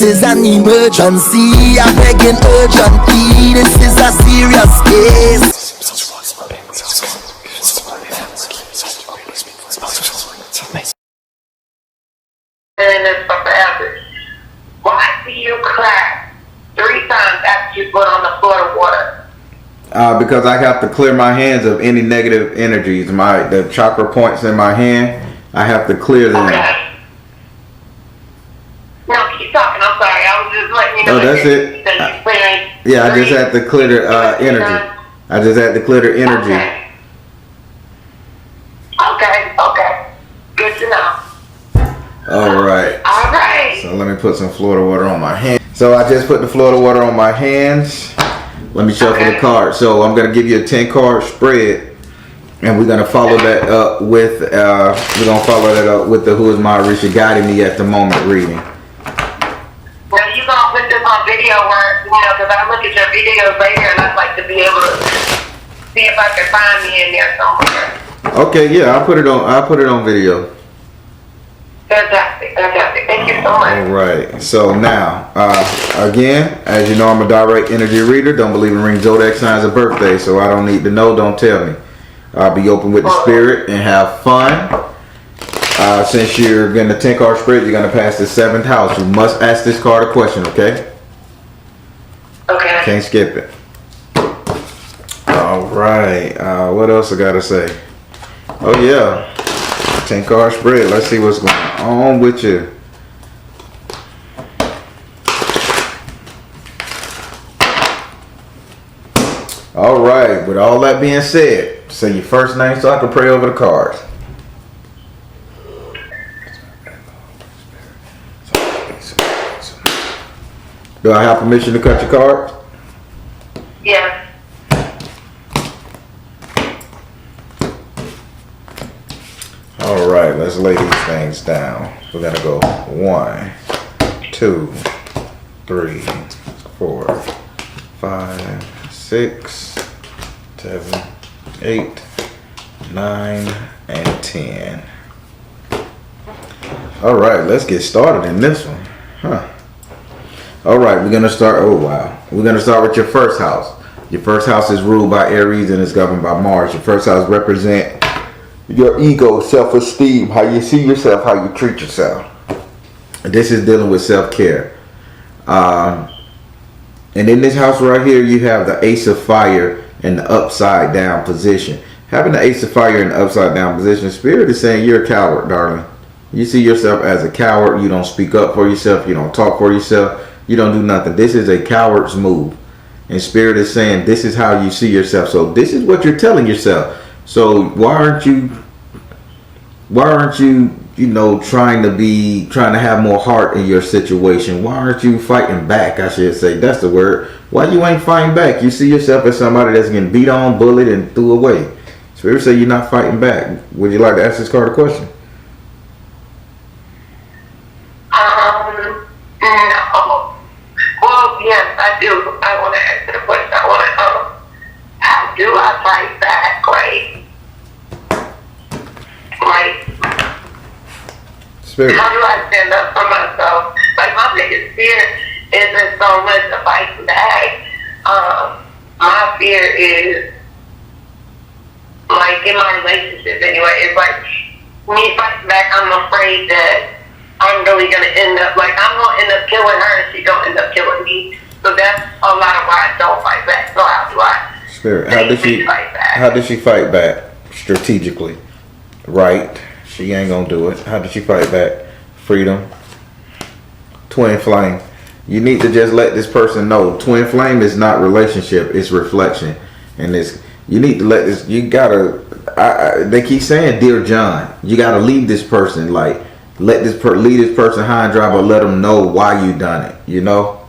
is an emergency. I'm begging urgently. This is a serious case. And it's forever. Why do you clap 3 times after you put on the floor water? Because I have to clear my hands of any negative energies. The chakra points in my hand, I have to clear them. Okay. No, keep talking. I'm sorry. I was just letting you know. Oh, that's it. Yeah, I just had to clear the energy. I just had to clear the energy. Okay. Good to know. All right. So let me put some Florida water on my hands. So I just put the Florida water on my hands. Let me shuffle the cards. So I'm gonna give you a 10-card spread, and we're gonna follow that up with the Who Is My Orisha Guiding Me at the Moment reading. Well, you gonna put this on video where, because I look at your videos later, and I'd like to be able to see if I can find me in there somewhere. Okay, yeah, I'll put it on video. Fantastic. Thank you so much. All right. So now, again, as you know, I'm a direct energy reader. Don't believe in ring zodiac signs of birthday, so I don't need to know. Don't tell me. I'll be open with the spirit and have fun. Since you're getting a 10-card spread, you're going to pass the 7th house. You must ask this card a question, okay? Okay. Can't skip it. All right. What else I got to say? Oh, yeah. 10-card spread. Let's see what's going on with you. All right. With all that being said, say your first name so I can pray over the cards. Do I have permission to cut your cards? Yes. All right, let's lay these things down. We're gonna go 1, 2, 3, 4, 5, 6, 7, 8, 9, and 10. All right, let's get started in this one. All right, we're gonna start. Oh wow, we're gonna start with your first house. Your first house is ruled by Aries and is governed by Mars. Your first house represents your ego, self-esteem, how you see yourself, how you treat yourself. This is dealing with self-care. And in this house right here, you have the Ace of Fire in the upside down position. Having the Ace of Fire in the upside down position, Spirit is saying you're a coward, darling. You see yourself as a coward. You don't speak up for yourself. You don't talk for yourself. You don't do nothing. This is a coward's move. And Spirit is saying this is how you see yourself. So this is what you're telling yourself. So why aren't you trying to have more heart in your situation? Why aren't you fighting back? I should say, that's the word. Why you ain't fighting back? You see yourself as somebody that's getting beat on, bullied, and threw away. Spirit say you're not fighting back. Would you like to ask this card a question? No. Well, yes, I do. I want to ask the question. I want to how do I fight back? Spirit. How do I stand up for myself? Like, my biggest fear isn't so much of fighting back. My fear is, like, in my relationship anyway, it's like, me fighting back, I'm afraid that I'm really going to end up, like, I'm going to end up killing her and she's going to end up killing me. So that's a lot of why I don't fight back. So how do I Spirit, how did she fight back strategically? Right. She ain't gonna do it. How did she fight back? Freedom. Twin flame. You need to just let this person know. Twin flame is not relationship. It's reflection. And you need to let this. You gotta. They keep saying, "Dear John," you gotta leave this person. Like, lead this person high and dry, but let them know why you done it. You know.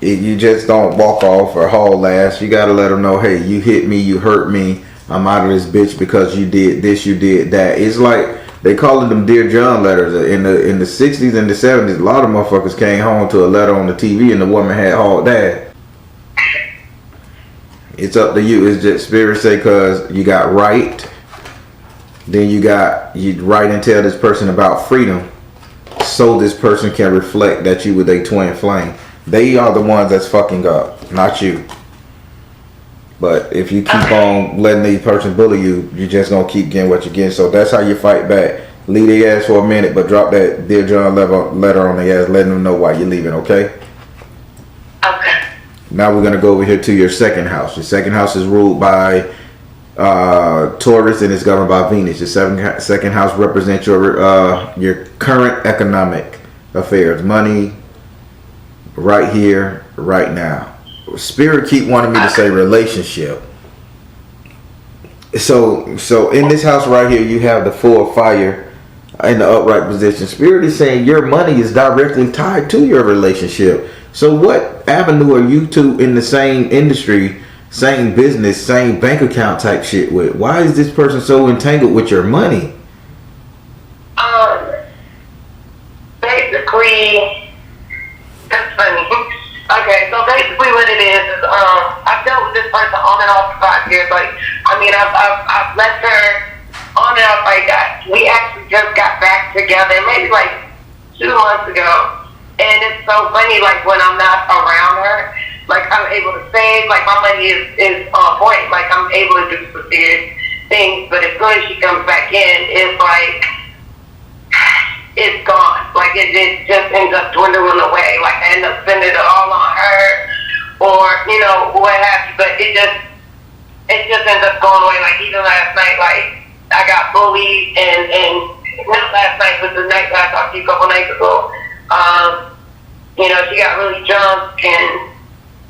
You just don't walk off or haul ass. You gotta let them know, hey, you hit me, you hurt me. I'm out of this bitch because you did this, you did that. It's like they calling them Dear John letters. In the 60s and the 70s, a lot of motherfuckers came home to a letter on the TV and the woman had hauled dad. It's up to you. It's just Spirit say, cause you got right. Then you write and tell this person about freedom. so this person can reflect that you with a twin flame. They are the ones that's fucking up, not you. But if you keep on letting the person bully you, you're just gonna keep getting what you get. So that's how you fight back. Leave their ass for a minute, but drop that Dear John letter on their ass, letting them know why you're leaving, okay? Okay. Now we're gonna go over here to your second house. Your second house is ruled by Taurus and it's governed by Venus. Your second house represents your current economic affairs, money, right here, right now. Spirit keep wanting me to say relationship. So in this house right here, you have the Four of Fire in the upright position. Spirit is saying your money is directly tied to your relationship. So what avenue are you two in the same industry, same business, same bank account type shit with? Why is this person so entangled with your money? Basically, that's funny. Okay, so basically what it is I've dealt with this person on and off for 5 years. Like, I mean, I've left her on and off like that. We actually just got back together maybe like 2 months ago. And it's so funny, like when I'm not around her, like I'm able to save, like my money is on point. Like I'm able to do some serious things, but as soon as she comes back in, it's like, it's gone. Like it just ends up dwindling away. Like I end up spending it all on her, or you know what have you. But it just ends up going away. Like even last night, like I got bullied, and not last night, but the night last a couple nights ago. You know, she got really drunk and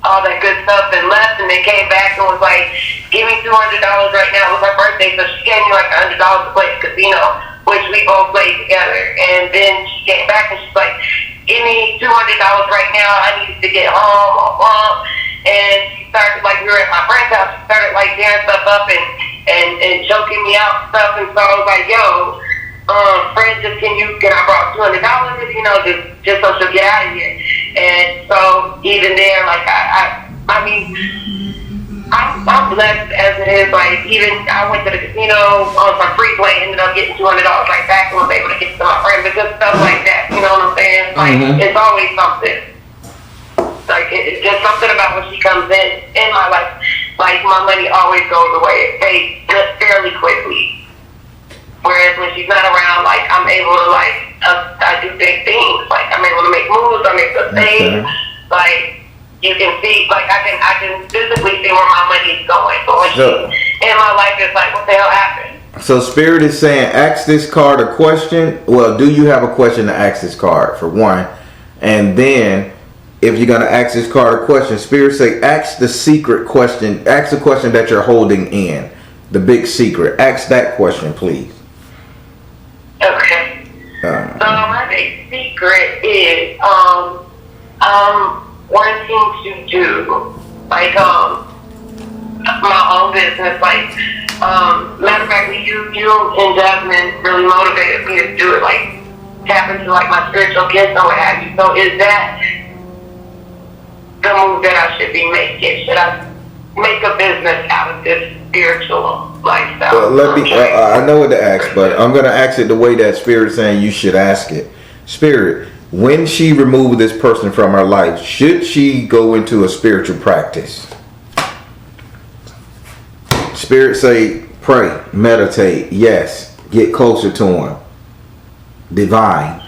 all that good stuff and left, and they came back and was like, "Give me $200 right now." It was her birthday, so she gave me like $100 to play the casino, which we both played together. And then she came back and she's like, "Give me $200 right now. I need to get home." And she started, like, we were at my friend's house. She started like tearing stuff up and choking me out and stuff. And so I was like, "Yo, friend, can I borrow $200? You know, just so she'll get out of here." And so even there, like I mean, I'm blessed as it is. Like even I went to the casino on some free play, ended up getting $200 right back, and was able to get to my friend. But just stuff like that, you know what I'm saying? Like it's always something. Like it's just something about when she comes in my life. Like my money always goes away. It fades just fairly quickly. Whereas when she's not around, like I'm able to I do big things. Like I'm able to make moves, I make good things. Like you can see, like I can physically see where my money is going. But when she's in my life, it's like, what the hell happened? So Spirit is saying, ask this card a question. Well, do you have a question to ask this card for one? And then if you're gonna ask this card a question, Spirit say, ask the secret question. Ask the question that you're holding in, the big secret. Ask that question, please. Okay. So my big secret is I'm wanting to do like my own business. Like matter of fact, you and Jasmine really motivated me to do it. Like tap into like my spiritual gifts and what have you. So is that the move that I should be making? Should I make a business out of this spiritual lifestyle? I know what to ask, but I'm gonna ask it the way that Spirit's saying you should ask it. Spirit, when she removed this person from her life, should she go into a spiritual practice? Spirit say, pray, meditate, yes, get closer to him. Divine.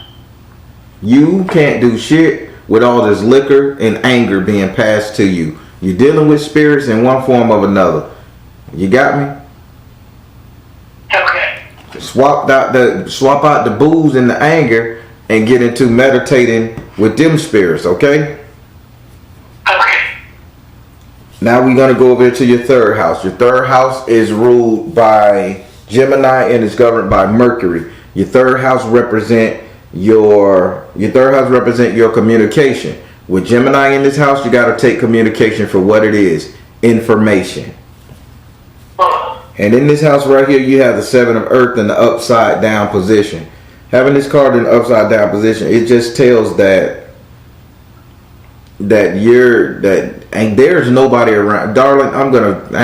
You can't do shit with all this liquor and anger being passed to you. You're dealing with spirits in one form or another. You got me? Okay. Swap out the booze and the anger and get into meditating with them spirits, okay? Okay. Now we're gonna go over to your third house. Your third house is ruled by Gemini and is governed by Mercury. Your third house represent your communication. With Gemini in this house, you got to take communication for what it is, information. And in this house right here, you have the Seven of Earth in the upside down position. Having this card in the upside down position, it just tells that and there's nobody around. Darling, I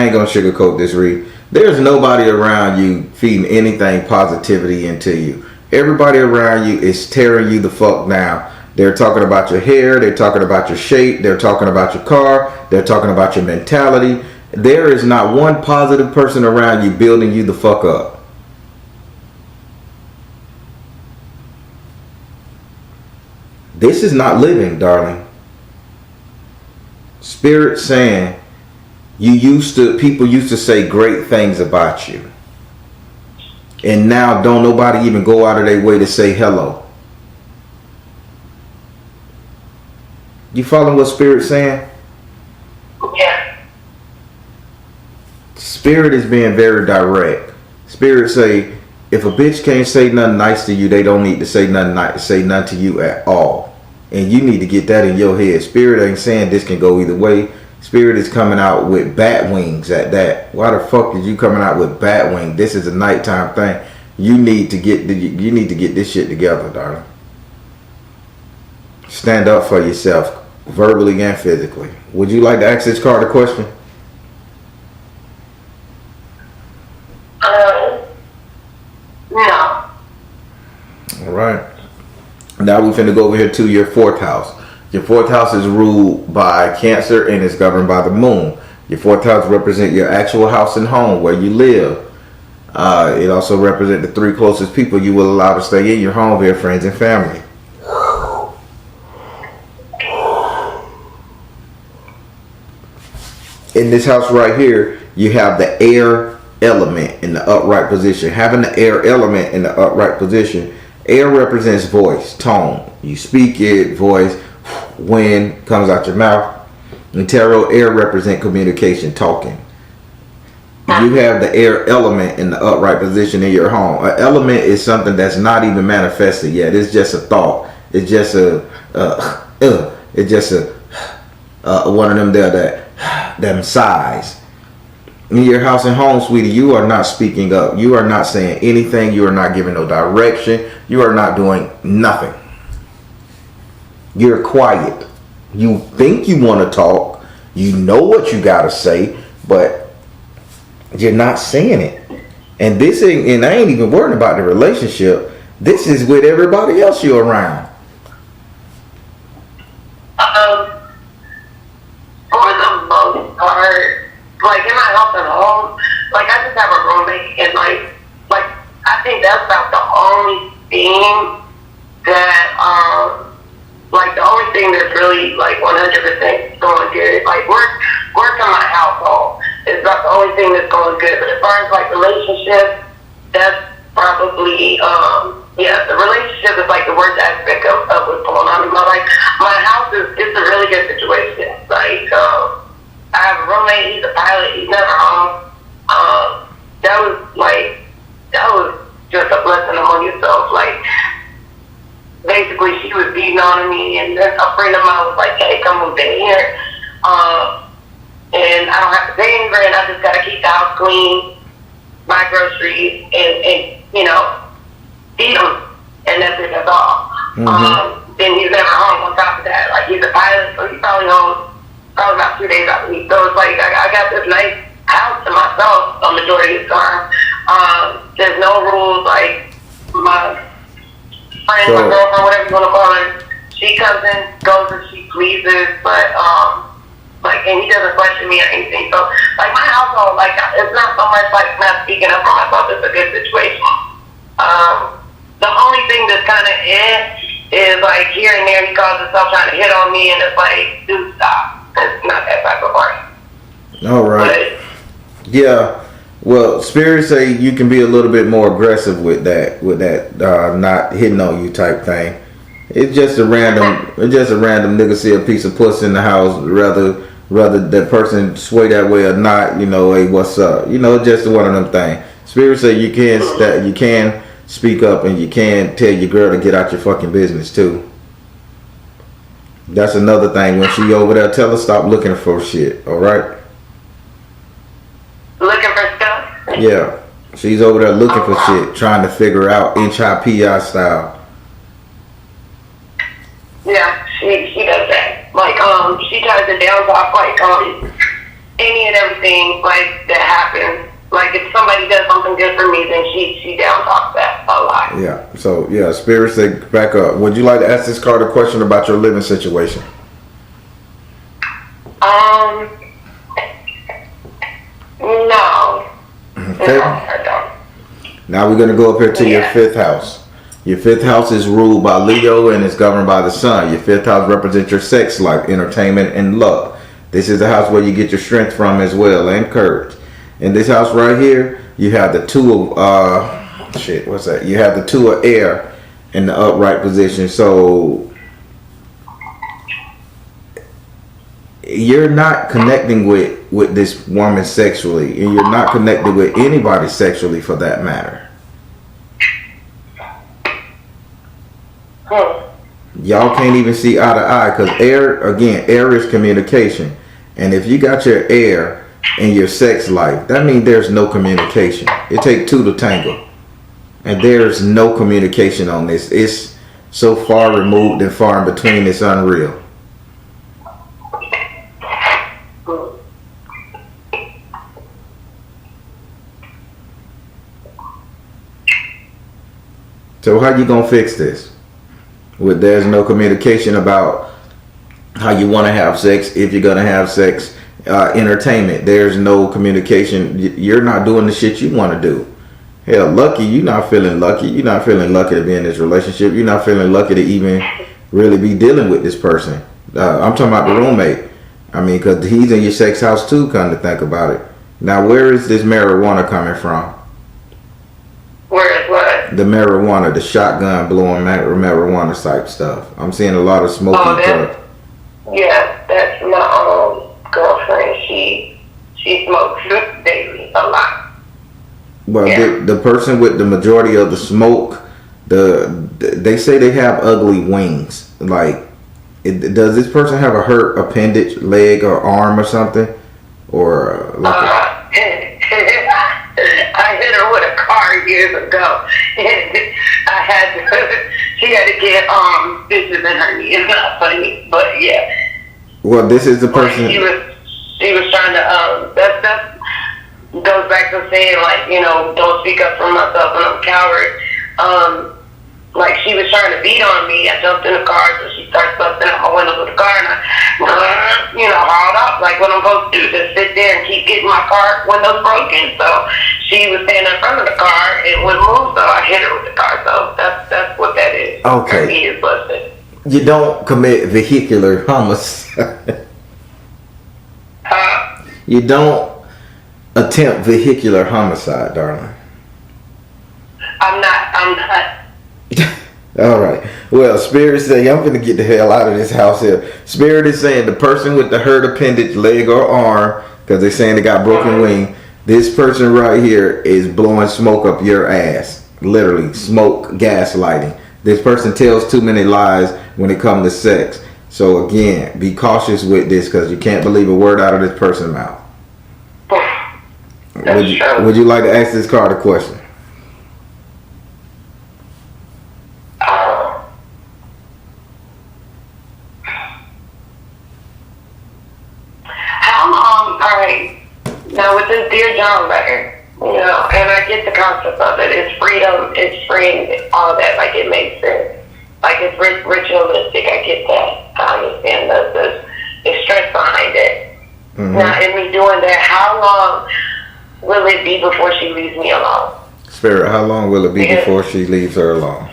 ain't gonna sugarcoat this read. There's nobody around you feeding anything positivity into you. Everybody around you is tearing you the fuck down. They're talking about your hair. They're talking about your shape. They're talking about your car. They're talking about your mentality. There is not one positive person around you building you the fuck up. This is not living, darling. Spirit saying people used to say great things about you. And now don't nobody even go out of their way to say hello. You following what Spirit's saying? Yeah. Spirit is being very direct. Spirit say, if a bitch can't say nothing nice to you, they don't need to say nothing to you at all. And you need to get that in your head. Spirit ain't saying this can go either way. Spirit is coming out with bat wings at that. Why the fuck is you coming out with bat wings? This is a nighttime thing. You need to get this shit together, darling. Stand up for yourself, verbally and physically. Would you like to ask this card a question? No. All right. Now we finna go over here to your 4th house. Your 4th house is ruled by Cancer and is governed by the moon. Your 4th house represents your actual house and home where you live. It also represents the 3 closest people you will allow to stay in your home, your friends and family. In this house right here, you have the air element in the upright position. Having the air element in the upright position, air represents voice, tone. You speak it, voice, wind comes out your mouth. In tarot, air represents communication, talking. You have the air element in the upright position in your home. An element is something that's not even manifested yet. It's just a thought. It's just one of them there that sighs. In your house and home, sweetie, you are not speaking up. You are not saying anything. You are not giving no direction. You are not doing nothing. You're quiet. You think you want to talk. You know what you got to say, but you're not saying it. And I ain't even worrying about the relationship. This is with everybody else you're around. For the most part, like in my house and home, like I just have a roommate, and like I think that's about the only thing that like the only thing that's really like 100% going good. Like work in my household is about the only thing that's going good. But as far as like relationships, that's probably the relationship is like the worst aspect of what's going on in my life. My house it's a really good situation. Like I have a roommate, he's a pilot, he's never home. That was just a blessing among yourself. Like basically she was beating on me, and then a friend of mine was like, hey, come move in here. And I don't have to pay any rent, I just gotta keep the house clean, buy groceries, and feed them, and that's it, that's all. Mm-hmm. Then he's never home on top of that. Like he's a pilot, so he's probably home about 2 days out of the week. So it's like I got this nice house to myself a majority of the time. There's no rules. Like my friend, my girlfriend, whatever you want to call her, she comes in, goes as she pleases, but and he doesn't question me or anything. So like my household, like it's not so much like not speaking up for myself. It's a good situation. The only thing that's kind of is like here and there he calls himself trying to hit on me, and it's like, dude, stop. It's not that type of party. All right. But, yeah. Well, Spirit say you can be a little bit more aggressive with that not hitting on you type thing. It's just a random nigga see a piece of puss in the house, rather that person sway that way or not. Hey, what's up? Just one of them things. Spirit say you can speak up, and you can tell your girl to get out your fucking business too. That's another thing. When she over there, tell her stop looking for shit. All right. Looking for stuff. Yeah, she's over there looking for shit, trying to figure out HIPI style. Yeah, she does that. Like she tries to down talk like any and everything like that happens. Like if somebody does something good for me, then she down talks that a lot. Yeah. So yeah, Spirit say back up. Would you like to ask this card a question about your living situation? No. Okay. No, I don't. Now we're gonna go up here to your fifth house. Your fifth house is ruled by Leo and is governed by the sun. Your fifth house represents your sex life, entertainment, and love. This is the house where you get your strength from as well, and courage. In this house right here, you have the two of what's that? You have the two of air in the upright position. So you're not connecting with this woman sexually, and you're not connected with anybody sexually for that matter. Y'all can't even see eye to eye because air is communication. And if you got your air in your sex life, that means there's no communication. It takes two to tangle. And there's no communication on this. It's so far removed and far in between, it's unreal. So how you gonna fix this? There's no communication about how you want to have sex, if you're gonna have sex, entertainment. There's no communication. You're not doing the shit you want to do. Hell, lucky, you're not feeling lucky. You're not feeling lucky to be in this relationship. You're not feeling lucky to even really be dealing with this person. I'm talking about the roommate. I mean, because he's in your sex house too, come to think about it. Now, where is this marijuana coming from? Where is what? The marijuana, the shotgun blowing marijuana type stuff. I'm seeing a lot of smoking. Yeah, that's my girlfriend. She smokes daily a lot. Well, yeah. the person with the majority of the smoke, they say they have ugly wings. Like, does this person have a hurt appendage, leg or arm or something, or like? I hit her with a car years ago. She had to get stitches in her knee. It's not funny, but yeah. Well, this is the person. She was trying to that goes back to saying, like, you know, don't speak up for myself and I'm a coward. Like, she was trying to beat on me. I jumped in the car, so she starts busting out my windows with the car, and I, hauled off like what I'm supposed to do, just sit there and keep getting my car windows broken. So she was standing in front of the car, it wouldn't move, so I hit her with the car. So that's what that is. Okay. He is busted. You don't commit vehicular homicide. You don't attempt vehicular homicide, darling. I'm not. All right. Well, Spirit is saying, I'm going to get the hell out of this house here. Spirit is saying the person with the hurt appendage, leg or arm, because they're saying they got broken wing, this person right here is blowing smoke up your ass. Literally, smoke, gaslighting. This person tells too many lies when it comes to sex. So again, be cautious with this because you can't believe a word out of this person's mouth. Would you like to ask this card a question? Now with this Dear John letter, and I get the concept of it. It's freedom, it's freeing, all that. Like, it makes sense. Like, it's ritualistic. I get that. I understand the stress behind it. Mm-hmm. Now, in me doing that, how long will it be before she leaves me alone? Spirit, how long will it be before she leaves her alone?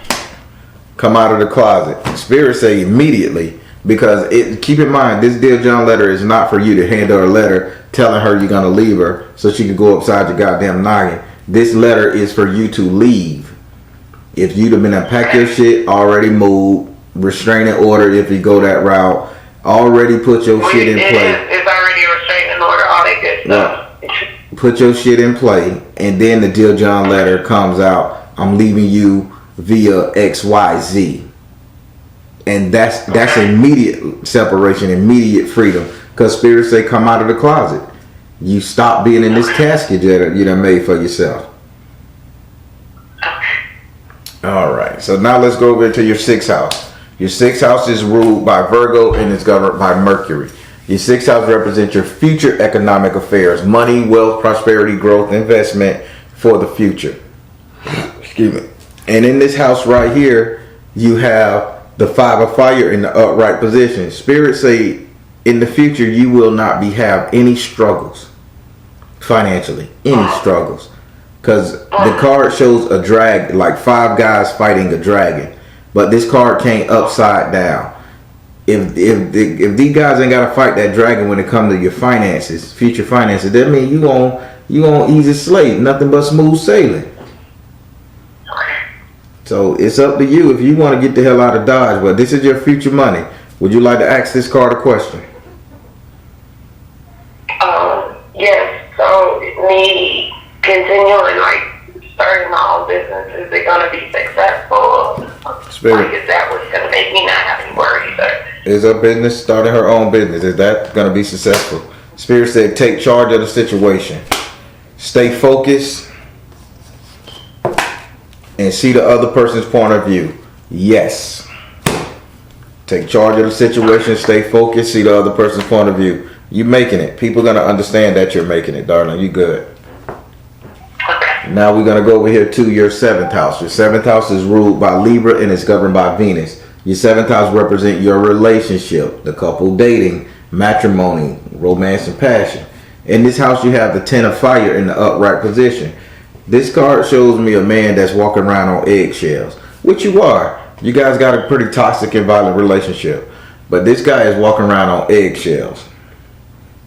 Come out of the closet. Spirit say immediately. Because keep in mind, this Dear John letter is not for you to hand her a letter telling her you're going to leave her so she can go upside your goddamn noggin. This letter is for you to leave. If you'd have been unpack your shit, already moved, restraining order if you go that route, already put your shit in play. It's already a restraining order, all that good stuff. Yeah. Put your shit in play, and then the Dear John letter comes out, I'm leaving you via XYZ. And that's immediate separation, immediate freedom. Because spirits say come out of the closet. You stop being in this casket you done made for yourself. All right. So now let's go over to your sixth house. Your sixth house is ruled by Virgo and is governed by Mercury. Your sixth house represents your future economic affairs, money, wealth, prosperity, growth, investment for the future. Excuse me. And in this house right here, you have the five of fire in the upright position. Spirit say in the future you will not have any struggles financially, any struggles, because the card shows a drag, like five guys fighting a dragon, but this card came upside down. If these guys ain't gotta fight that dragon when it comes to your finances, future finances, that means you gonna easy slate, nothing but smooth sailing. So it's up to you if you want to get the hell out of Dodge. But this is your future money. Would you like to ask this card a question? Yes. So me continuing like starting my own business, is it gonna be successful? Spirit. Like, is that what's gonna make me not have any worries? Is her business, starting her own business, is that going to be successful? Spirit said take charge of the situation. Stay focused and see the other person's point of view. Yes. Take charge of the situation, stay focused, see the other person's point of view. You making it. People are going to understand that you're making it, darling. You good. Okay. Now we're going to go over here to your seventh house. Your seventh house is ruled by Libra and it's governed by Venus. Your seventh house represents your relationship, the couple dating, matrimony, romance, and passion. In this house, you have the Ten of Fire in the upright position. This card shows me a man that's walking around on eggshells, which you are. You guys got a pretty toxic and violent relationship, but this guy is walking around on eggshells.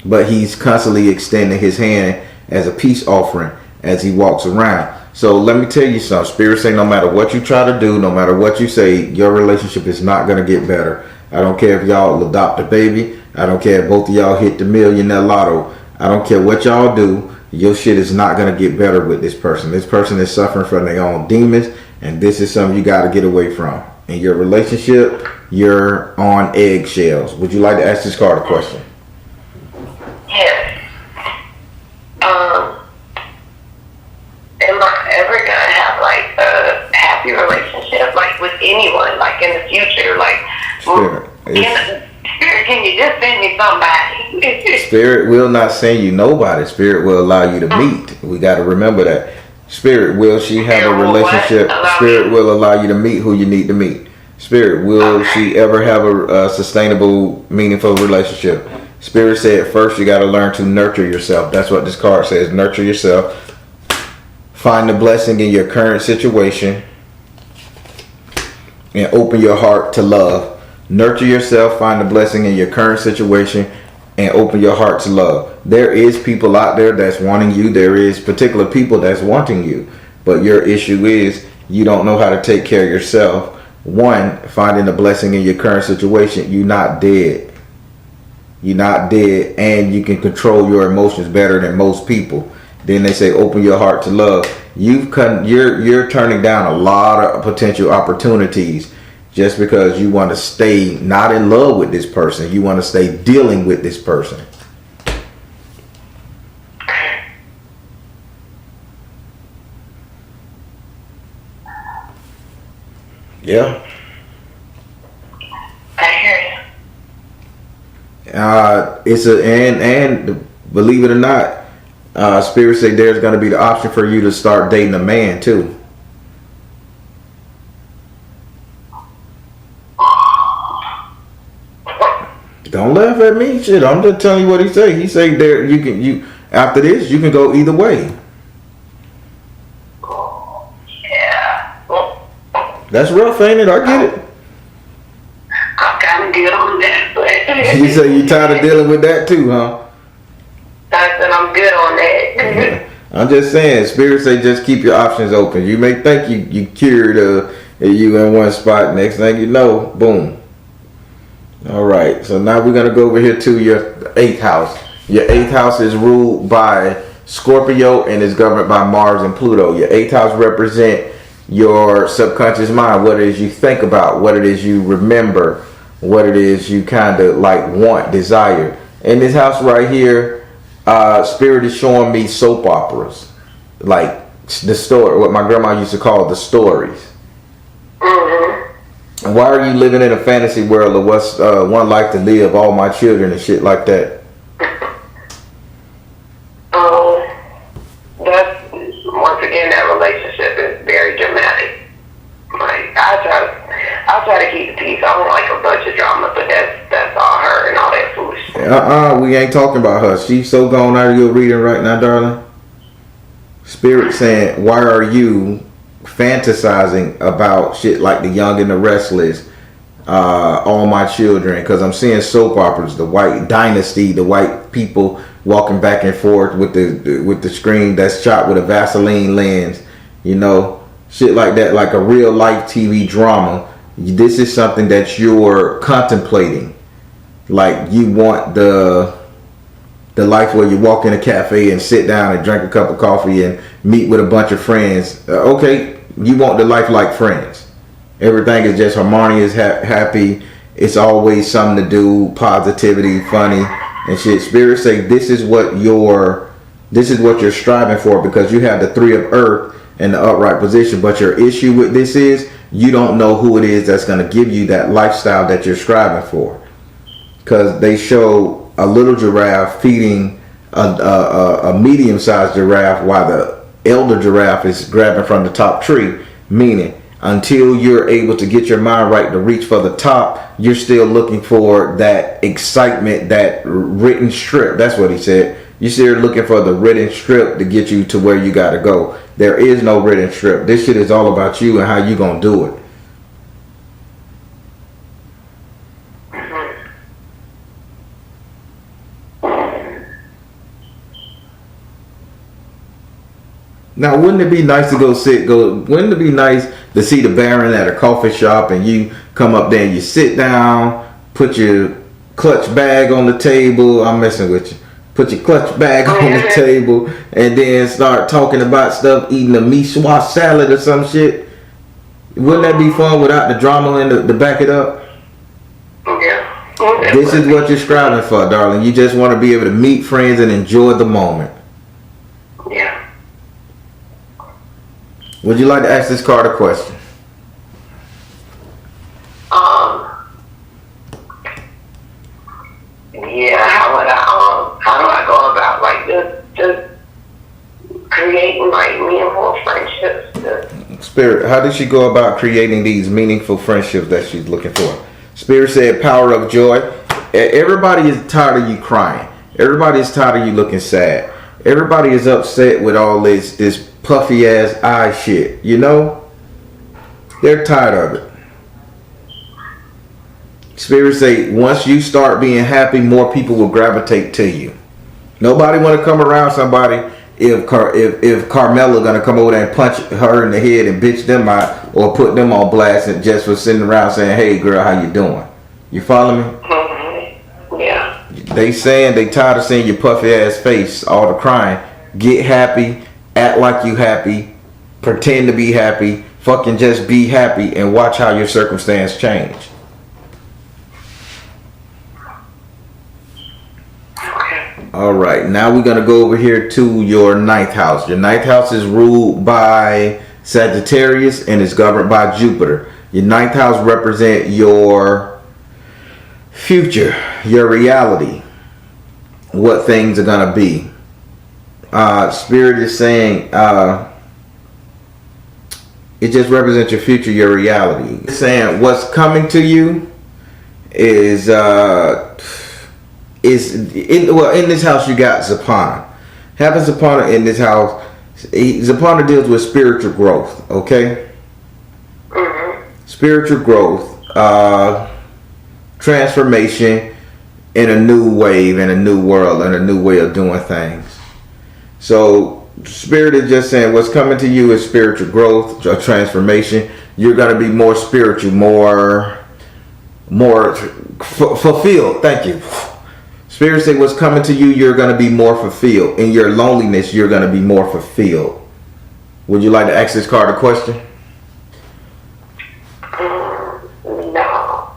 But he's constantly extending his hand as a peace offering as he walks around. So let me tell you something. Spirit say no matter what you try to do, no matter what you say, your relationship is not going to get better. I don't care if y'all adopt a baby. I don't care if both of y'all hit the millionaire lotto. I don't care what y'all do. Your shit is not going to get better with this person. This person is suffering from their own demons, and this is something you got to get away from. In your relationship, you're on eggshells. Would you like to ask this card a question? Yes. Am I ever gonna have like a happy relationship, like with anyone, like in the future? Like, Spirit, can you just send me somebody? Spirit will not send you nobody. Spirit will allow you to meet. We got to remember that. Spirit, will she have a relationship? Spirit will allow you to meet who you need to meet. Spirit, will she ever have a sustainable, meaningful relationship? Spirit said first you got to learn to nurture yourself. That's what this card says. Nurture yourself. Find the blessing in your current situation and open your heart to love. Nurture yourself, find the blessing in your current situation and open your heart to love. There is people out there that's wanting you. There is particular people that's wanting you. But your issue is you don't know how to take care of yourself. One, finding the blessing in your current situation. You're not dead. You're not dead, and you can control your emotions better than most people. Then they say open your heart to love. You're turning down a lot of potential opportunities just because you want to stay not in love with this person. You want to stay dealing with this person. Yeah. I hear you. It's a and believe it or not, Spirit say there's going to be the option for you to start dating a man too. Don't laugh at me, shit. I'm just telling you what he say. He say there you after this you can go either way. Yeah. That's rough, ain't it? I get it. I'm kind of good on that, but You say you tired of dealing with that too, huh? I said I'm good on that. I'm just saying, Spirit say just keep your options open. You may think you cured you in one spot. Next thing you know, boom. All right. So now we're gonna go over here to your eighth house. Your eighth house is ruled by Scorpio and is governed by Mars and Pluto. Your eighth house represent your subconscious mind, what it is you think about, what it is you remember, what it is you kind of like want, desire. In this house right here, Spirit is showing me soap operas, like the story, what my grandma used to call the stories. Mm-hmm. Why are you living in a fantasy world of what's one life to live, all my children and shit like that? That's once again that relationship is very dramatic. Like I try to keep the peace. I don't like a bunch of drama, but that's all her and all that foolishness. We ain't talking about her. She's so gone out of your reading right now, darling. Spirit saying, why are you fantasizing about shit like The Young and the Restless, All My Children? Because I'm seeing soap operas, the white dynasty, the white people walking back and forth with the screen that's shot with a Vaseline lens, you know, shit like that, like a real life TV drama. This is something that you're contemplating. Like you want the life where you walk in a cafe and sit down and drink a cup of coffee and meet with a bunch of friends. Okay, you want the life like Friends. Everything is just harmonious, happy. It's always something to do, positivity, funny, and shit. Spirit say this is what you're striving for, because you have the 3 of Earth in the upright position. But your issue with this is you don't know who it is that's going to give you that lifestyle that you're striving for. Because they show a little giraffe feeding a medium-sized giraffe while the elder giraffe is grabbing from the top tree. Meaning, until you're able to get your mind right to reach for the top, you're still looking for that excitement, that written strip. That's what he said. You're still looking for the written strip to get you to where you got to go. There is no written strip. This shit is all about you and how you going to do it. Now, wouldn't it be nice to wouldn't it be nice to see the Baron at a coffee shop and you come up there and you sit down, put your clutch bag on the table. I'm messing with you. Put your clutch bag on the table and then start talking about stuff, eating a miso salad or some shit. Wouldn't that be fun without the drama and to back it up? Yeah. This is what you're striving for, darling. You just want to be able to meet friends and enjoy the moment. Yeah. Would you like to ask this card a question? Yeah, how do I go about like just creating like meaningful friendships? Spirit, how did she go about creating these meaningful friendships that she's looking for? Spirit said power of joy. Everybody is tired of you crying. Everybody is tired of you looking sad. Everybody is upset with all this puffy ass eye shit, you know? They're tired of it. Spirit say once you start being happy, more people will gravitate to you. Nobody want to come around somebody if Carmela gonna come over there and punch her in the head and bitch them out or put them on blast and just for sitting around saying, hey girl, how you doing? You follow me? Mm-hmm. Yeah. They saying they tired of seeing your puffy ass face, all the crying. Get happy, act like you happy, pretend to be happy, fucking just be happy and watch how your circumstance change. Alright, now we're going to go over here to your 9th house. Your 9th house is ruled by Sagittarius and is governed by Jupiter. Your 9th house represents your future, your reality, what things are going to be. Spirit is saying it just represents your future, your reality. It's saying what's coming to you is in this house you got Zapana. Having Zapana in this house, Zapana deals with spiritual growth, okay? Mm-hmm. Spiritual growth, transformation in a new wave, in a new world, in a new way of doing things. So Spirit is just saying what's coming to you is spiritual growth, transformation. You're going to be more spiritual, more fulfilled. Thank you. Spirit say what's coming to you, you're going to be more fulfilled. In your loneliness, you're going to be more fulfilled. Would you like to ask this card a question? No.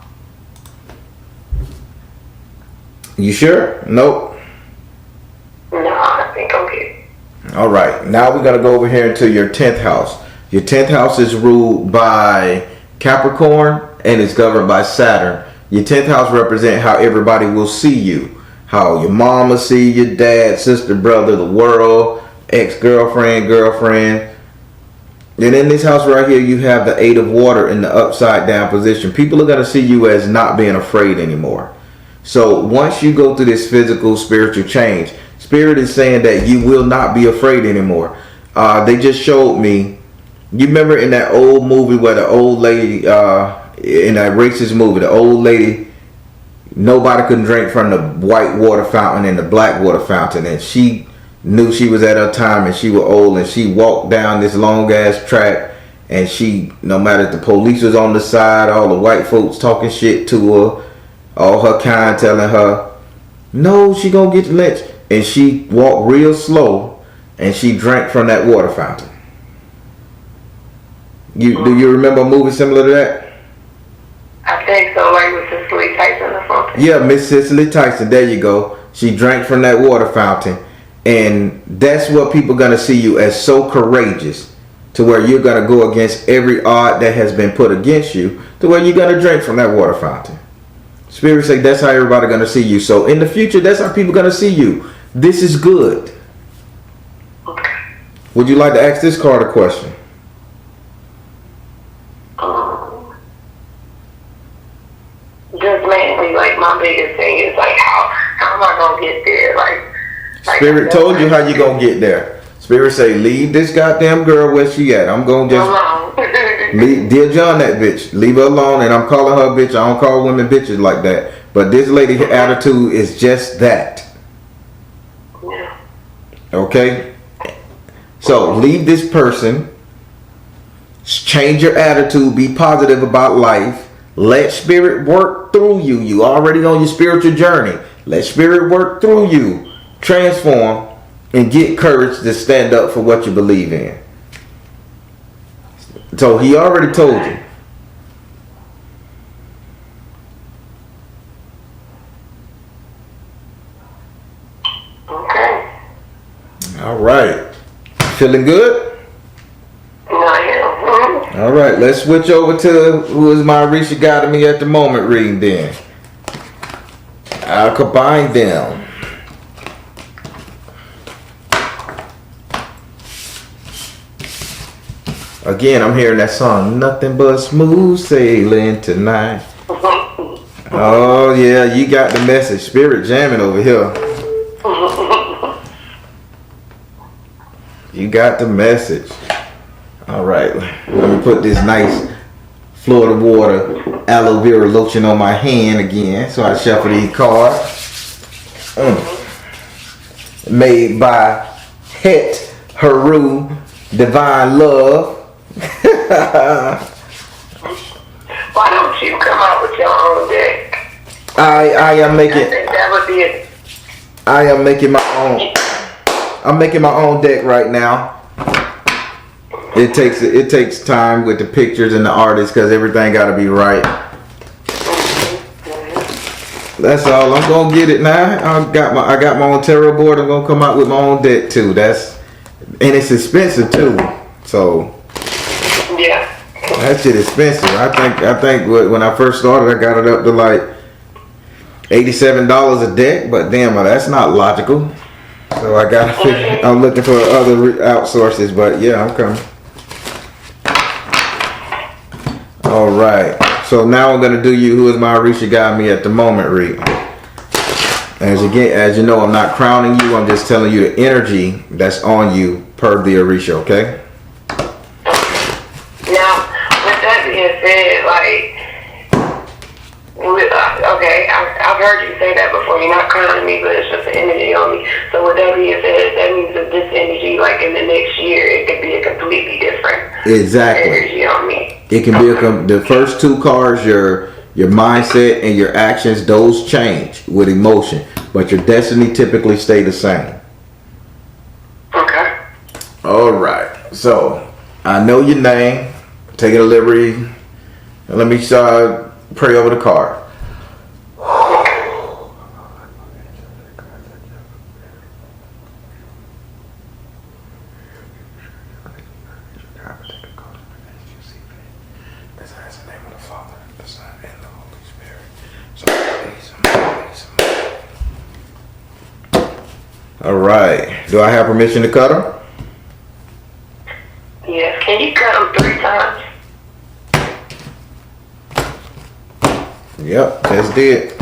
You sure? Nope. No, I think I'm good. All right. Now we're going to go over here into your 10th house. Your 10th house is ruled by Capricorn and it's governed by Saturn. Your 10th house represents how everybody will see you. How your mama see your dad, sister, brother, the world, ex-girlfriend, girlfriend. And in this house right here, you have the 8 of water in the upside down position. People are going to see you as not being afraid anymore. So once you go through this physical, spiritual change, Spirit is saying that you will not be afraid anymore. They just showed me, you remember in that old movie where the old lady, in that racist movie, the old lady, nobody could drink from the white water fountain and the black water fountain, and she knew she was at her time and she was old, and she walked down this long ass track, and she, no matter if the police was on the side, all the white folks talking shit to her, all her kind telling her, no, she gonna get lynched, and she walked real slow and she drank from that water fountain. Do you remember a movie similar to that? I think so, like with Cicely Tyson or something. Yeah, Miss Cicely Tyson, there you go. She drank from that water fountain. And that's what people are going to see you as, so courageous, to where you're going to go against every odd that has been put against you, to where you're going to drink from that water fountain. Spirit say that's how everybody's going to see you. So in the future, that's how people are going to see you. This is good. Okay. Would you like to ask this card a question? Just mainly, like, my biggest thing is, like, how am I going to get there? Like Spirit told you how you gonna get there. Spirit say, leave this goddamn girl where she at. I'm gonna just leave, dear John, that bitch. Leave her alone. And I'm calling her bitch. I don't call women bitches like that. But this lady's attitude is just that. Yeah. Okay? So leave this person. Change your attitude. Be positive about life. Let Spirit work through you. You already on your spiritual journey. Let Spirit work through you. Transform and get courage to stand up for what you believe in. So he already told you. Okay. All right. Feeling good? I am. All right. Let's switch over to who is my Risha God to me at the moment reading then. I'll combine them. Again, I'm hearing that song, nothing but smooth sailing tonight. Oh, yeah, you got the message. Spirit jamming over here. You got the message. All right, let me put this nice Florida water aloe vera lotion on my hand again so I shuffle these cards. Made by Het Haru Divine Love. Why don't you come out with your own deck? I am making. I think that would be it. I am making my own. I'm making my own deck right now. It takes time with the pictures and the artists because everything got to be right. That's all. I'm gonna get it now. I got my own tarot board. I'm gonna come out with my own deck too. And it's expensive too. So. Yeah. That shit expensive. I think when I first started, I got it up to like $87 a deck, but damn, that's not logical. So I gotta figure. I'm looking for other outsources, but yeah, I'm coming. All right. So now I'm gonna do you. Who is my Arisha got me at the moment read. As you know, I'm not crowning you. I'm just telling you the energy that's on you per the Arisha. Okay. Okay, I've heard you say that before. You're not crowning me, but it's just the energy on me. So with that being said, that means that this energy, like in the next year, it could be a completely different energy on me. It can be the first two cards, your mindset and your actions, those change with emotion, but your destiny typically stay the same. Okay. All right. So I know your name. Taking a liberty. Let me pray over the card. right. Do I have permission to cut them? Yes. Can you cut them 3 times? Yep, just did.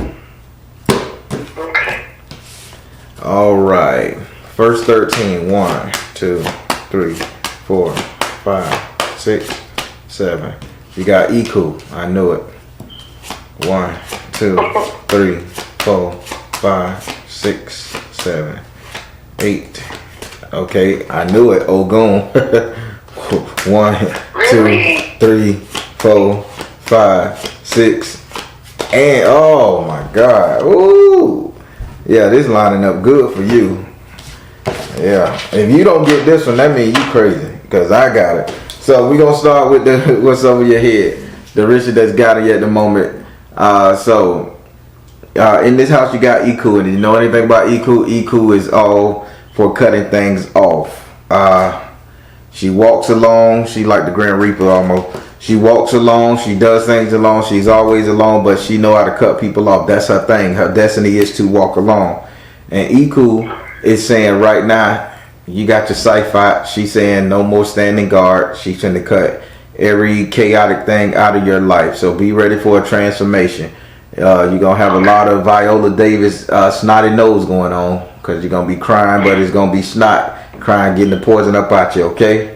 Okay. All right. First 13. 1, 2, 3, 4, 5, 6, 7. You got Iku. I knew it. 1, 2, 3, 4, 5, 6, 7, 8. Okay, I knew it. Ogun. 1, 2, 3, 4, 5, 6. And oh my God. Ooh. Yeah, this lining up good for you. Yeah. If you don't get this one, that means you crazy. Because I got it. So we're gonna start with the what's over your head. The Richard that's got it at the moment. In this house you got Iku, and you know anything about Iku? Iku is all for cutting things off. She walks alone. She like the Grand Reaper almost. She walks alone. She does things alone. She's always alone, but she know how to cut people off. That's her thing. Her destiny is to walk alone. And Iku is saying right now, you got your sight out. She's saying no more standing guard. She's trying to cut every chaotic thing out of your life. So be ready for a transformation. You're going to have a lot of Viola Davis snotty nose going on, because you're going to be crying, but it's going to be snot crying, getting the poison up out you, okay?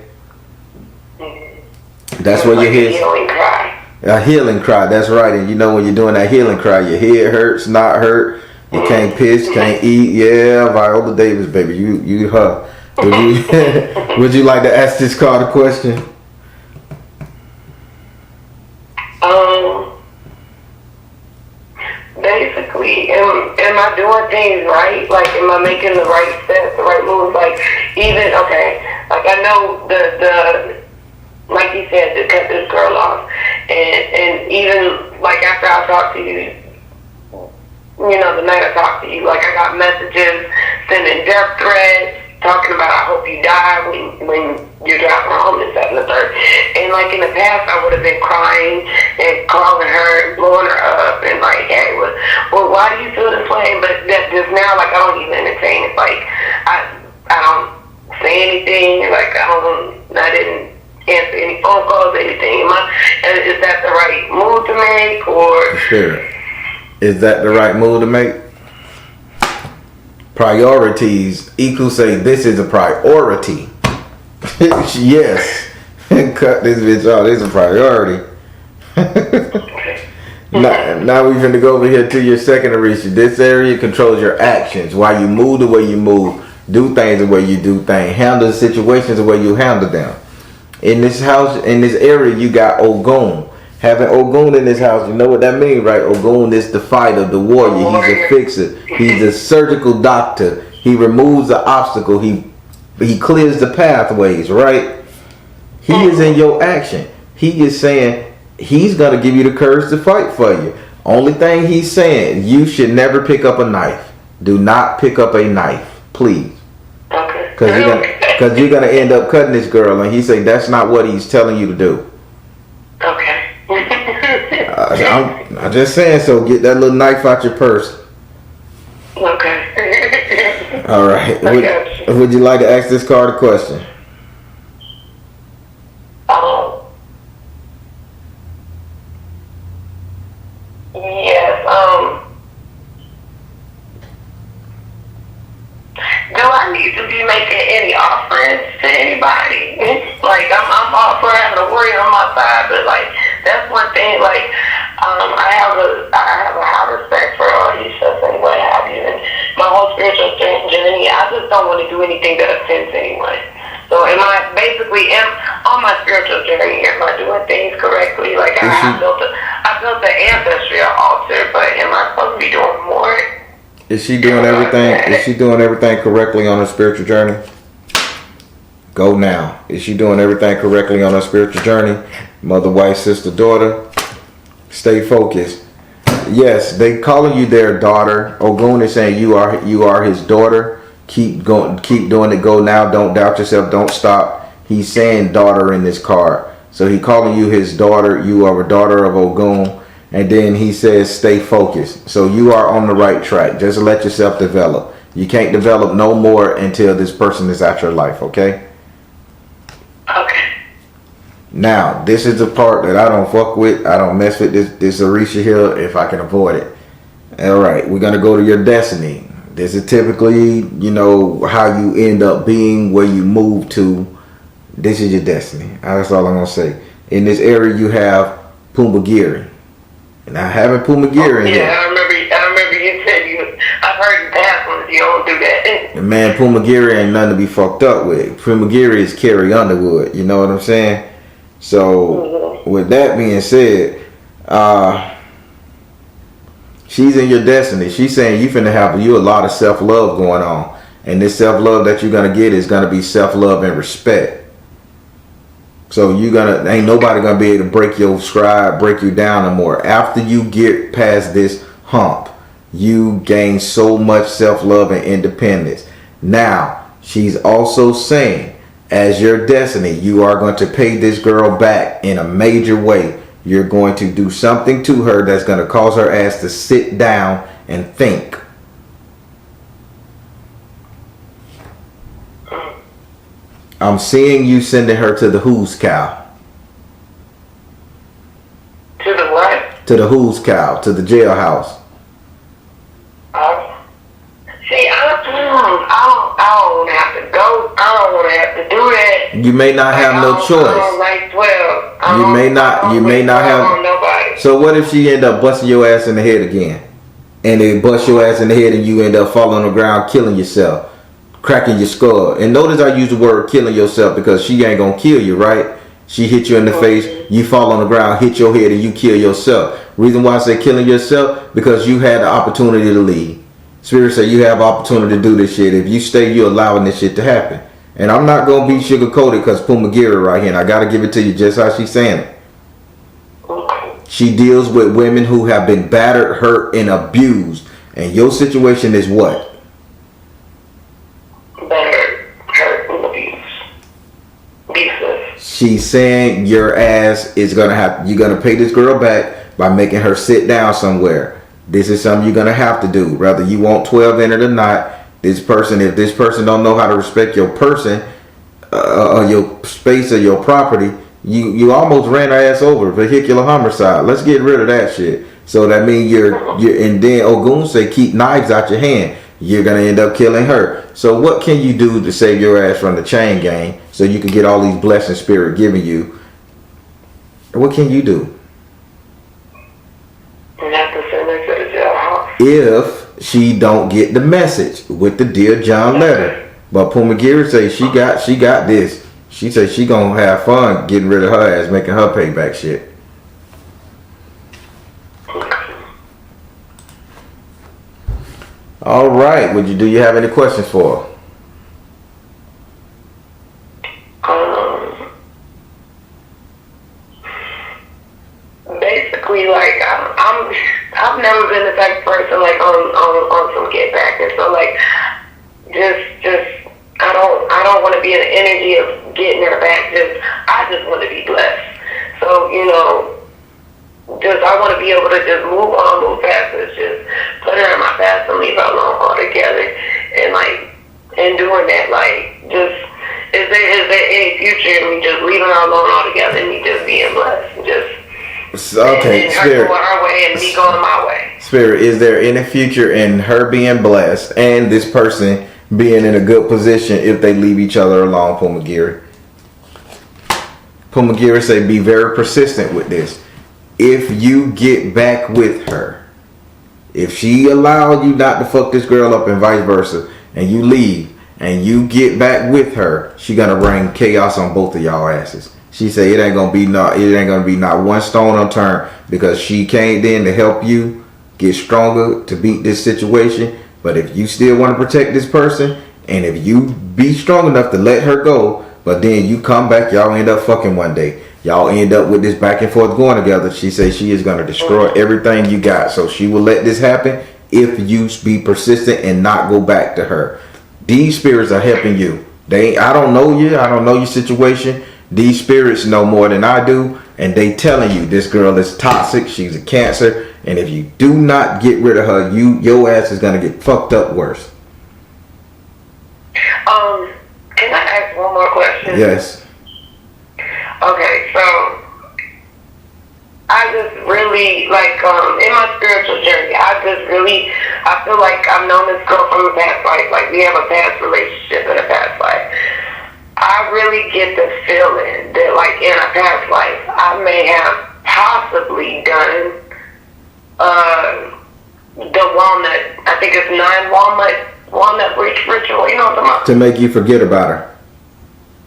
That's what your head. A healing cry, that's right. And you know when you're doing that healing cry, your head hurts, not hurt. You can't piss, can't eat. Yeah, Viola Davis, baby, you her. Would you like to ask this card a question? Basically, am I doing things right? Like, am I making the right steps, the right moves? Like, even, okay, like I know the like you said, to cut this girl off. And even, like, after I talked to you, you know, the night I talked to you, like, I got messages, sending death threats, talking about I hope you die when you're driving home, this, that, and the third. And, like, in the past, I would have been crying and calling her and blowing her up and, like, hey, well, why do you feel this way? But just now, like, I don't even entertain it. Like, I don't say anything. Like, I didn't answer any phone calls, anything. Is that the right move to make, or? Sure. Is that the right move to make? Priorities. Iku say this is a priority. Yes. Cut this bitch off. This is a priority. Now we're going to go over here to your second Orisha. This area controls your actions. Why you move the way you move. Do things the way you do things. Handle situations the way you handle them. In this house, in this area, you got Ogun. Having Ogun in this house, you know what that means, right? Ogun is the fighter, the warrior. He's a fixer. He's a surgical doctor. He removes the obstacle. He clears the pathways, right? He is in your action. He is saying he's going to give you the courage to fight for you. Only thing he's saying, you should never pick up a knife. Do not pick up a knife, please. Okay. Because you're going to end up cutting this girl, and he say that's not what he's telling you to do. Okay. I'm just saying, so get that little knife out your purse. Okay. All right. Would you like to ask this card a question? Yes. Do I need to be making any offerings to anybody? Like, I'm all for having a warrior on my side, but like, that's one thing. Like, I have a high respect for all these stuff and what have you, and my whole spiritual journey. I just don't want to do anything that offends anyone. So, on my spiritual journey, am I doing things correctly? Like, I built the ancestral altar, but am I supposed to be doing more? Is she doing everything? Is she doing everything correctly on her spiritual journey? Go now. Is she doing everything correctly on her spiritual journey? Mother, wife, sister, daughter. Stay focused. Yes, they calling you their daughter. Ogun is saying you are his daughter. Keep going. Keep doing it. Go now. Don't doubt yourself. Don't stop. He's saying daughter in this card. So he calling you his daughter. You are a daughter of Ogun. And then he says, stay focused. So you are on the right track. Just let yourself develop. You can't develop no more until this person is out your life, okay? Okay. Now, this is the part that I don't fuck with. I don't mess with this Arisha here if I can avoid it. Alright, we're going to go to your destiny. This is typically, you know, how you end up being, where you move to. This is your destiny. That's all I'm going to say. In this area, you have Pumagiri. And I haven't Pumagiri in here. Yeah, I remember you said I've heard in past ones you don't do that. And man, Pumagiri ain't nothing to be fucked up with. Pumagiri is Carrie Underwood. You know what I'm saying? So, with that being said, she's in your destiny. She's saying you finna have a lot of self-love going on. And this self-love that you're gonna get is gonna be self-love and respect. So ain't nobody gonna be able to break your stride, break you down no more. After you get past this hump, you gain so much self-love and independence. Now, she's also saying, as your destiny, you are going to pay this girl back in a major way. You're going to do something to her that's going to cause her ass to sit down and think. I'm seeing you sending her to the Who's Cow. To the what? To the Who's Cow, to the jailhouse. See, I don't have to go. I don't want to have to do that. You may not have no choice. I don't like 12. You may not have. Nobody. So what if she end up busting your ass in the head again? And they bust your ass in the head and you end up falling on the ground, killing yourself, cracking your skull. And notice I use the word killing yourself because she ain't gonna kill you, right? She hit you in the face, you fall on the ground, hit your head, and you kill yourself. Reason why I say killing yourself, because you had the opportunity to leave. Spirit say you have opportunity to do this shit. If you stay, you're allowing this shit to happen. And I'm not going to be sugar-coated because Pumagiri right here. And I got to give it to you just how she's saying it. She deals with women who have been battered, hurt, and abused. And your situation is what? Battered, hurt, and abused. She's saying your ass is going to have, you're going to pay this girl back by making her sit down somewhere. This is something you're going to have to do. Whether you want 12 in it or not, if this person don't know how to respect your person, or your space or your property, you almost ran her ass over. Vehicular homicide. Let's get rid of that shit. So that means you're and then Ogun say keep knives out your hand. You're going to end up killing her. So what can you do to save your ass from the chain gang so you can get all these blessings Spirit giving you? What can you do? If she don't get the message with the Dear John letter. But Pumagiri say she got this. She say she gonna have fun getting rid of her ass, making her pay back shit. All right, do you have any questions for her? Basically, like I've never been the type of person like on some get back, and so like just I don't want to be in the energy of getting her back. I just want to be blessed. So I want to be able to just move on, move past this, just put her in my past and leave her alone altogether. And like in doing that, like just is there any future in me just leaving her alone altogether and me just being blessed and just. Okay, and Spirit. Her going her way and me going my way. Spirit, is there any future in her being blessed and this person being in a good position if they leave each other alone, Pumagiri? Pumagiri say be very persistent with this. If you get back with her, if she allowed you not to fuck this girl up and vice versa, and you leave and you get back with her, she gonna bring chaos on both of y'all asses. She say it ain't gonna be not one stone unturned because she came in to help you get stronger to beat this situation. But if you still want to protect this person, and if you be strong enough to let her go, but then you come back, y'all end up fucking one day. Y'all end up with this back and forth going together. She say she is gonna destroy everything you got. So she will let this happen if you be persistent and not go back to her. These spirits are helping you. I don't know you. I don't know your situation. These spirits know more than I do, and they telling you this girl is toxic, she's a cancer, and if you do not get rid of her, your ass is gonna get fucked up worse. Can I ask one more question? Yes. Okay, so I just really like in my spiritual journey. I feel like I've known this girl from a past life. Like we have a past relationship in a past life. I really get the feeling that like in a past life I may have possibly done the walnut. I think it's 9 walnut ritual. You know what I'm talking about? To make you forget about her.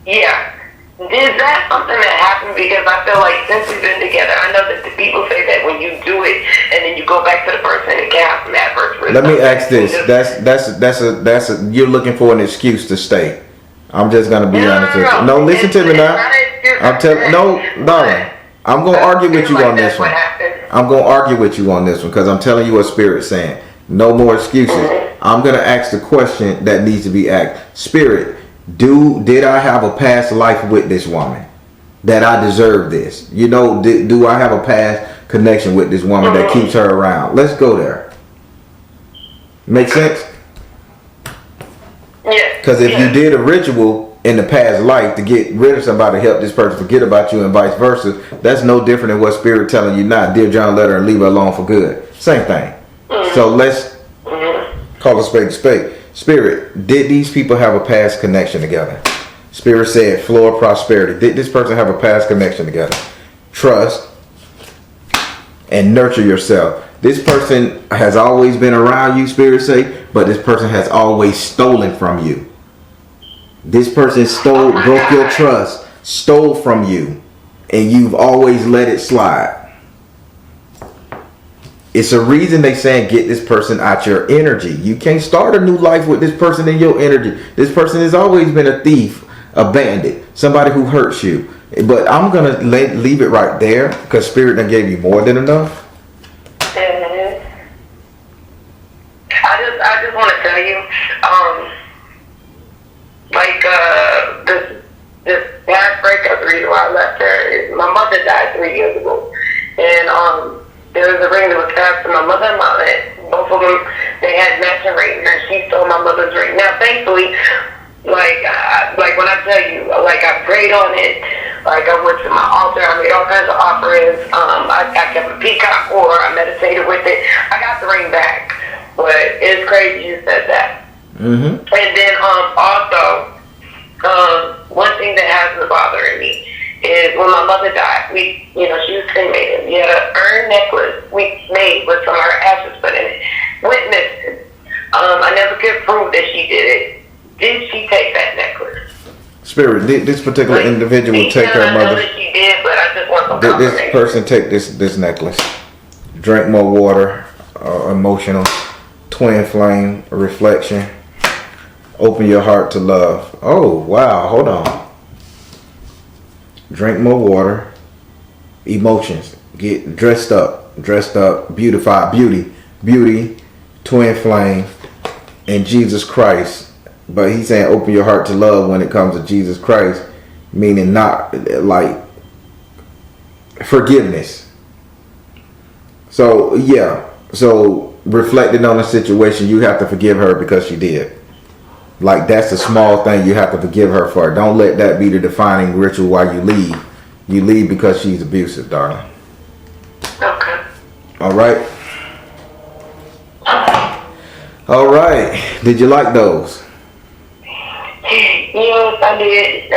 Yeah. Is that something that happened? Because I feel like since we've been together, I know that the people say that when you do it and then you go back to the person, it can have some adverse results. Let me ask this. That's you're looking for an excuse to stay. I'm just gonna be honest with you. No, listen to me now. I'm telling darling. I'm gonna argue with you on this one. I'm gonna argue with you on this one because I'm telling you what Spirit's saying. No more excuses. I'm gonna ask the question that needs to be asked. Spirit, did I have a past life with this woman that I deserve this? You know, do I have a past connection with this woman that keeps her around? Let's go there. Make sense? Yeah. Because if you did a ritual in the past life to get rid of somebody, help this person forget about you and vice versa, that's no different than what Spirit telling you now. Dear John, let her and leave her alone for good. Same thing. So let's call a spade a spade. Spirit, did these people have a past connection together? Spirit said, floor of prosperity. Did this person have a past connection together? Trust and nurture yourself. This person has always been around you, Spirit say, but this person has always stolen from you. This person broke your trust, stole from you, and you've always let it slide. It's a reason they saying get this person out your energy. You can't start a new life with this person in your energy. This person has always been a thief, a bandit, somebody who hurts you. But I'm going to leave it right there because Spirit done gave you more than enough. I just want to tell you, this past breakup, the reason why I left her is my mother died 3 years ago. And, there was a ring that was passed to my mother and my aunt. Both of them, they had matching rings, and she stole my mother's ring. Now, thankfully, like when I tell you, like I prayed on it, like I went to my altar, I made all kinds of offerings. I kept a peacock or I meditated with it. I got the ring back, but it's crazy you said that. And then also, one thing that has been bothering me is when my mother died, she was cremated. We had an urn necklace we made with some of her ashes put in it. Went missing. I never could prove that she did it. Did she take that necklace? Spirit, did this particular individual take her mother? I know that she did, but I just want some confirmation. This person take this necklace. Drink more water. Emotional. Twin flame. Reflection. Open your heart to love. Oh, wow. Hold on. Drink more water. Emotions. Get dressed up, beautified, beauty, twin flame, and Jesus Christ. But he's saying open your heart to love when it comes to Jesus Christ, meaning not like forgiveness. So yeah, so reflecting on the situation, you have to forgive her because she did. Like that's a small thing you have to forgive her for. Don't let that be the defining ritual while you leave. You leave because she's abusive, darling. Okay. All right. All right. Did you like those? Yes, I did.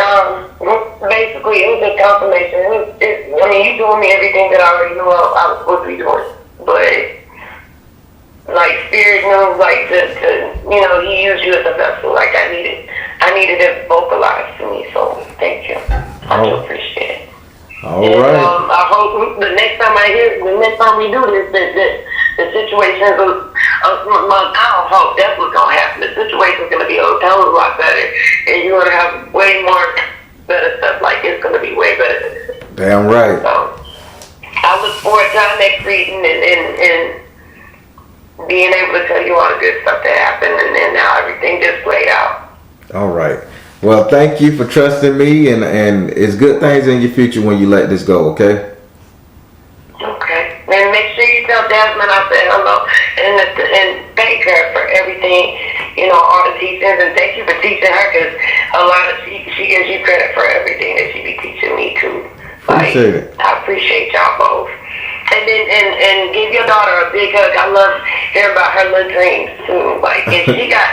Basically, it was a confirmation. You doing me everything that I already knew I was supposed to be doing. But like Spirit knows, like he used you as a vessel. Like I needed it vocalized to me. So thank you. I do appreciate it. All right. I hope the next time we do this, that the situation's I don't hope that's what's gonna happen. The situation's gonna be a hell of a lot better, and you're gonna have way more better stuff. Like it's gonna be way better than this. Damn right. So I look forward to our next reading and being able to tell you all the good stuff that happened, and then how everything just played out. All right. Well, thank you for trusting me, and it's good things in your future when you let this go, okay? Okay. And make sure you tell Jasmine I said hello, and thank her for everything, all the teachings, and thank you for teaching her, because appreciate it. I appreciate y'all both. And then and give your daughter a big hug. I love hearing about her little dreams too. Like, and she got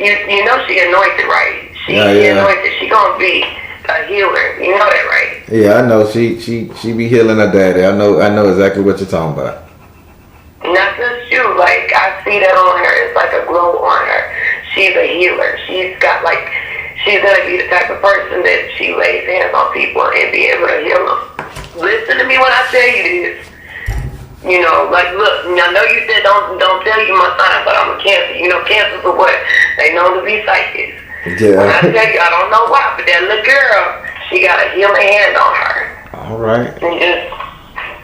you know she anointed, right? She anointed. She gonna be a healer. You know that, right? Yeah, I know. She be healing her daddy. I know exactly what you're talking about. Not just you. Like, I see that on her. It's like a glow on her. She's a healer. She's gonna be the type of person that she lays hands on people and be able to heal them. Listen to me when I tell you this. You know, like, look, I know you said don't tell you my sign, but I'm a Cancer. You know, Cancers are what? They known to be psychics. Yeah. When I tell you, I don't know why, but that little girl, she got a healing hand on her. All right. And just,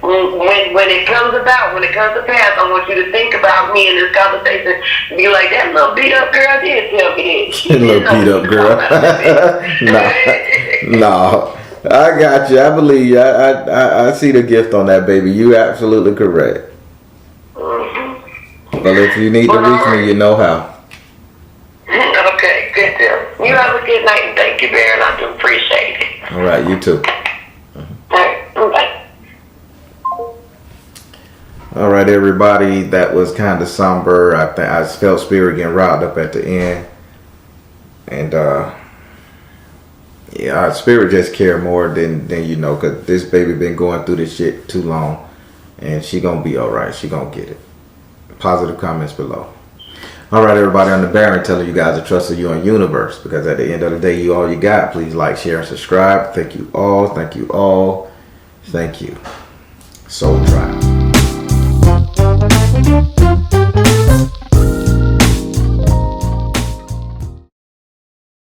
when it comes to pass, I want you to think about me in this conversation. Be like, that little beat up girl did tell me this. Little beat up girl. Nah. I got you. I believe you. I see the gift on that, baby. You absolutely correct. Mm-hmm. But if you need to reach me, you know how. Okay, good deal. You have a good night, and thank you very much. I do appreciate it. All right, you too. All right, bye. All right, everybody. That was kind of somber. I felt spirit getting riled up at the end, and yeah, our spirit just care more than you know, because this baby been going through this shit too long, and she gonna be all right. She gonna get it. Positive comments below. All right, everybody, on the Baron telling you guys to trust you in universe, because at the end of the day, you all you got. Please like, share, and subscribe. Thank you all. Thank you all. Thank you. Soul Tribe.